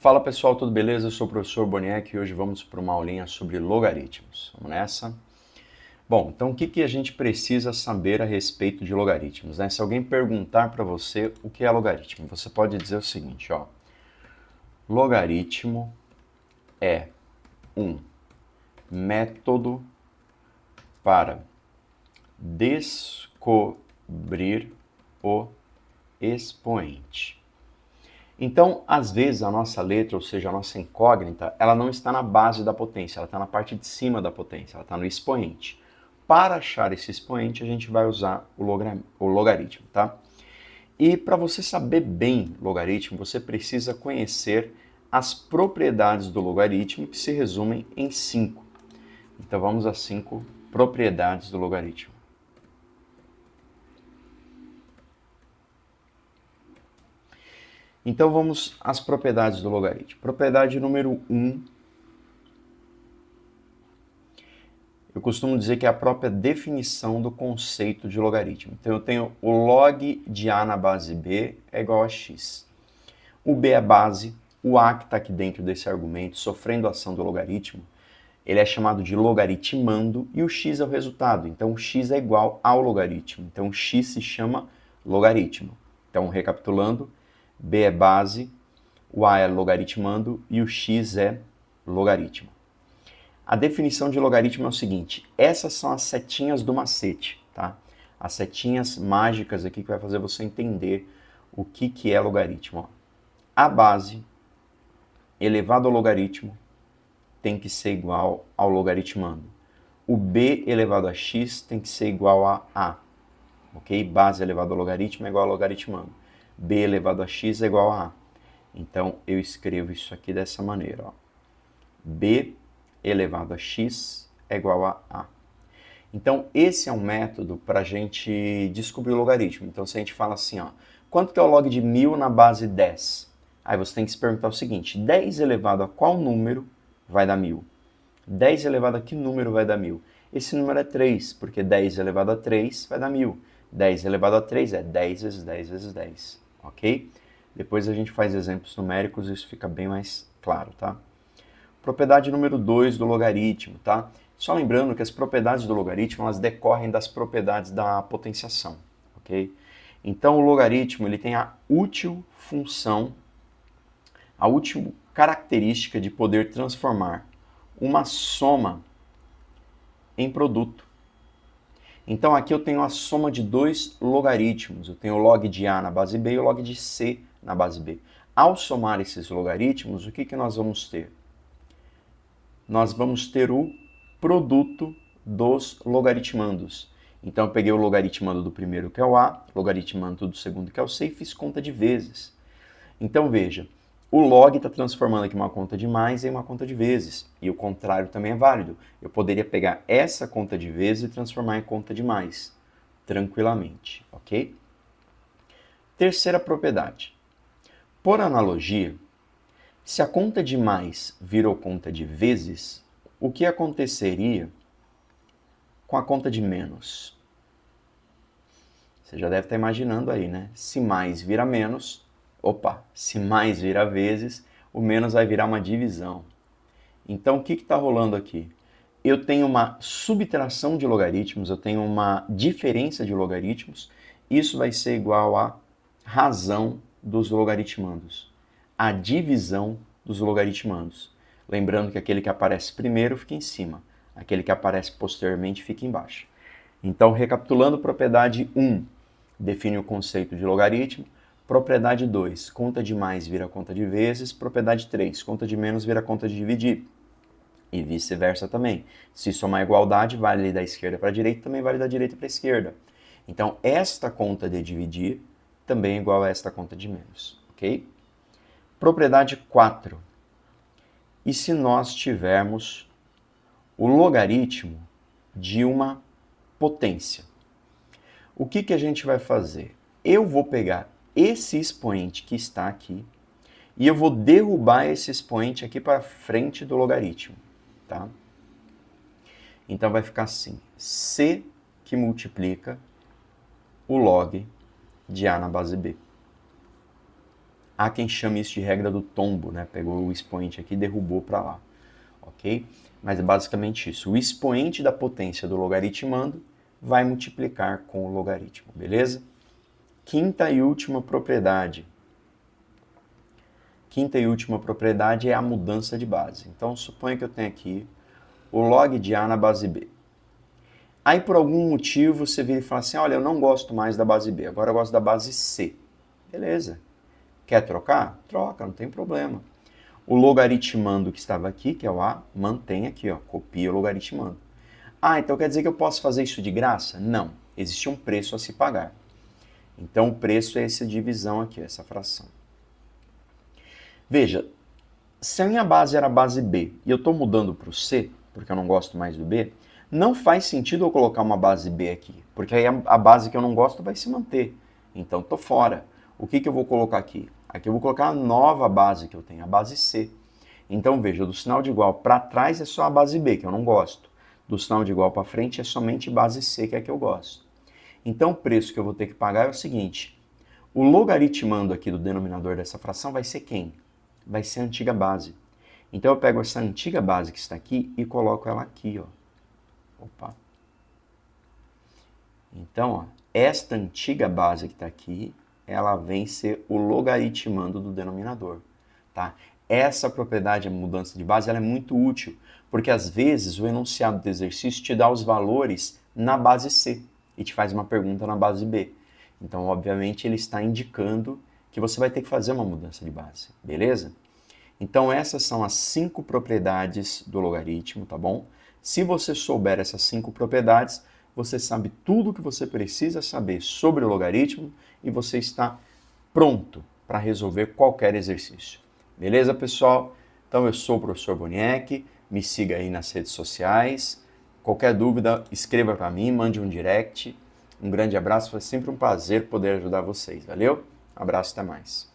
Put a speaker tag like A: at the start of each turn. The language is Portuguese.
A: Fala pessoal, tudo beleza? Eu sou o professor Boniek e hoje vamos para uma aulinha sobre logaritmos. Vamos nessa? Bom, então o que a gente precisa saber a respeito de logaritmos, né? Se alguém perguntar para você o que é logaritmo, você pode dizer o seguinte, ó. Logaritmo é um método para descobrir o expoente. Então, às vezes, a nossa letra, ou seja, a nossa incógnita, ela não está na base da potência, ela está na parte de cima da potência, ela está no expoente. Para achar esse expoente, a gente vai usar o logaritmo, tá? E para você saber bem logaritmo, você precisa conhecer as propriedades do logaritmo, que se resumem em 5. Então, vamos às 5 propriedades do logaritmo. Então vamos às propriedades do logaritmo. Propriedade número 1, eu costumo dizer que é a própria definição do conceito de logaritmo. Então eu tenho o log de A na base B é igual a x. O B é base, o A que está aqui dentro desse argumento, sofrendo a ação do logaritmo, ele é chamado de logaritmando e o x é o resultado. Então o x é igual ao logaritmo. Então o x se chama logaritmo. Então recapitulando, B é base, o A é logaritmando e o x é logaritmo. A definição de logaritmo é o seguinte, essas são as setinhas do macete, tá? As setinhas mágicas aqui que vai fazer você entender o que é logaritmo. Ó. A base elevado ao logaritmo tem que ser igual ao logaritmando. O b elevado a x tem que ser igual a, ok? Base elevado ao logaritmo é igual a logaritmando. B elevado a x é igual a. Então, eu escrevo isso aqui dessa maneira. Ó. B elevado a x é igual a. Então, esse é um método para a gente descobrir o logaritmo. Então, se a gente fala assim, ó, quanto que é o log de 1000 na base 10? Aí você tem que se perguntar o seguinte, 10 elevado a qual número vai dar 1000? 10 elevado a que número vai dar 1000? Esse número é 3, porque 10 elevado a 3 vai dar 1000. 10 elevado a 3 é 10 vezes 10 vezes 10, ok? Depois a gente faz exemplos numéricos e isso fica bem mais claro, tá? Propriedade número 2 do logaritmo, tá? Só lembrando que as propriedades do logaritmo, elas decorrem das propriedades da potenciação, ok? Então o logaritmo, ele tem a útil função, a útil característica de poder transformar uma soma em produto. Então aqui eu tenho a soma de dois logaritmos. Eu tenho o log de A na base B e o log de C na base B. Ao somar esses logaritmos, o que nós vamos ter? Nós vamos ter o produto dos logaritmandos. Então eu peguei o logaritmando do primeiro, que é o A, logaritmando do segundo, que é o C, e fiz conta de vezes. Então veja, o log está transformando aqui uma conta de mais em uma conta de vezes. E o contrário também é válido. Eu poderia pegar essa conta de vezes e transformar em conta de mais, tranquilamente, ok? Terceira propriedade. Por analogia, se a conta de mais virou conta de vezes, o que aconteceria com a conta de menos? Você já deve estar imaginando aí, né? Se mais vira menos, se mais vira vezes, o menos vai virar uma divisão. Então, o que está rolando aqui? Eu tenho uma subtração de logaritmos, eu tenho uma diferença de logaritmos, isso vai ser igual à razão dos logaritmandos, a divisão dos logaritmandos. Lembrando que aquele que aparece primeiro fica em cima, aquele que aparece posteriormente fica embaixo. Então, recapitulando, propriedade 1 define o conceito de logaritmo, propriedade 2, conta de mais vira conta de vezes, propriedade 3, conta de menos vira conta de dividir. E vice-versa também. Se somar igualdade, vale da esquerda para a direita, também vale da direita para a esquerda. Então, esta conta de dividir também é igual a esta conta de menos, ok? Propriedade 4. E se nós tivermos o logaritmo de uma potência? O que a gente vai fazer? Eu vou pegar esse expoente que está aqui e eu vou derrubar esse expoente aqui para frente do logaritmo, tá? Então vai ficar assim, C que multiplica o log de A na base B. Há quem chame isso de regra do tombo, né? Pegou o expoente aqui e derrubou para lá, ok? Mas é basicamente isso. O expoente da potência do logaritmando vai multiplicar com o logaritmo, beleza? Quinta e última propriedade. Quinta e última propriedade é a mudança de base. Então, suponha que eu tenho aqui o log de A na base B. Aí, por algum motivo, você vira e fala assim, olha, eu não gosto mais da base B, agora eu gosto da base C. Beleza. Quer trocar? Troca, não tem problema. O logaritmando que estava aqui, que é o A, mantém aqui, ó, copia o logaritmando. Ah, então quer dizer que eu posso fazer isso de graça? Não, existe um preço a se pagar. Então o preço é essa divisão aqui, essa fração. Veja, se a minha base era a base B e eu estou mudando para o C, porque eu não gosto mais do B, não faz sentido eu colocar uma base B aqui, porque aí a base que eu não gosto vai se manter. Então estou fora. O que eu vou colocar aqui? Aqui eu vou colocar a nova base que eu tenho, a base C. Então veja, do sinal de igual para trás é só a base B, que eu não gosto. Do sinal de igual para frente é somente base C, que é a que eu gosto. Então o preço que eu vou ter que pagar é o seguinte, o logaritmando aqui do denominador dessa fração vai ser quem? Vai ser a antiga base. Então eu pego essa antiga base que está aqui e coloco ela aqui, ó. Opa. Então, ó, esta antiga base que está aqui, ela vem ser o logaritmando do denominador, tá? Essa propriedade, a mudança de base, ela é muito útil, porque às vezes o enunciado do exercício te dá os valores na base C e te faz uma pergunta na base B. Então, obviamente, ele está indicando que você vai ter que fazer uma mudança de base, beleza? Então, essas são as 5 propriedades do logaritmo, tá bom? Se você souber essas 5 propriedades, você sabe tudo o que você precisa saber sobre o logaritmo e você está pronto para resolver qualquer exercício. Beleza, pessoal? Então, eu sou o professor Boniek, me siga aí nas redes sociais. Qualquer dúvida, escreva para mim, mande um direct. Um grande abraço, foi sempre um prazer poder ajudar vocês. Valeu? Abraço, até mais.